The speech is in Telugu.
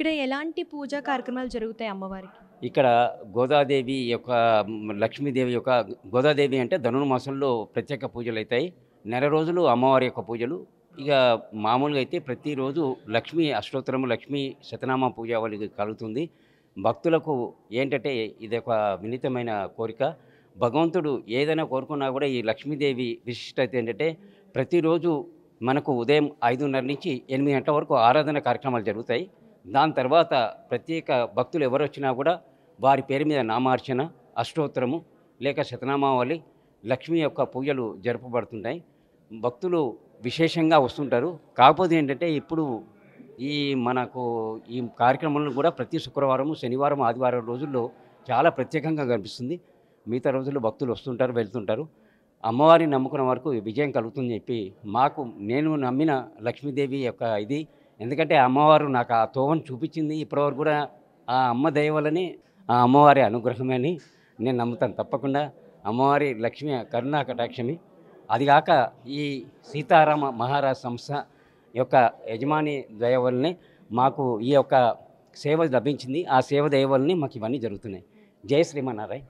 ఇక్కడ ఎలాంటి పూజా కార్యక్రమాలు జరుగుతాయి అమ్మవారికి? ఇక్కడ గోదాదేవి యొక్క లక్ష్మీదేవి యొక్క గోదాదేవి అంటే ధనుర్మాసంలో ప్రత్యేక పూజలైతాయి. నెల రోజులు అమ్మవారి యొక్క పూజలు. ఇక మామూలుగా అయితే ప్రతిరోజు లక్ష్మీ అష్టోత్తరము, లక్ష్మీ శతనామ పూజావళి కలుగుతుంది. భక్తులకు ఏంటంటే ఇదొక వినీతమైన కోరిక. భగవంతుడు ఏదైనా కోరుకున్నా కూడా ఈ లక్ష్మీదేవి విశిష్టత ఏంటంటే ప్రతిరోజు మనకు ఉదయం 5:30 నుంచి 8 గంటల వరకు ఆరాధన కార్యక్రమాలు జరుగుతాయి. దాని తర్వాత ప్రత్యేక భక్తులు ఎవరొచ్చినా కూడా వారి పేరు మీద నామార్చన, అష్టోత్తరము లేక శతనామావళి, లక్ష్మి యొక్క పూజలు జరపబడుతుంటాయి. భక్తులు విశేషంగా వస్తుంటారు. కాకపోతే ఏంటంటే ఇప్పుడు ఈ మనకు ఈ కార్యక్రమంలో కూడా ప్రతి శుక్రవారము, శనివారం, ఆదివారం రోజుల్లో చాలా ప్రత్యేకంగా కనిపిస్తుంది. మిగతా రోజుల్లో భక్తులు వస్తుంటారు, వెళ్తుంటారు. అమ్మవారిని నమ్ముకున్న వరకు విజయం కలుగుతుందని చెప్పి నేను నమ్మిన లక్ష్మీదేవి యొక్క ఇది. ఎందుకంటే అమ్మవారు నాకు ఆ తోవను చూపించింది. ఇప్పటివరకు కూడా ఆ అమ్మ దయ వల్లనే ఆ అమ్మవారి అనుగ్రహమే అని నేను నమ్ముతాను. తప్పకుండా అమ్మవారి లక్ష్మి కరుణా కటాక్షమి. అదిగాక ఈ సీతారామ మహారాజ్ సంస్థ యొక్క యజమాని దయ వల్లనే మాకు ఈ యొక్క సేవ లభించింది. ఆ సేవ దయ వల్లనే మాకు ఇవన్నీ జరుగుతున్నాయి. జై శ్రీమన్నారాయణ.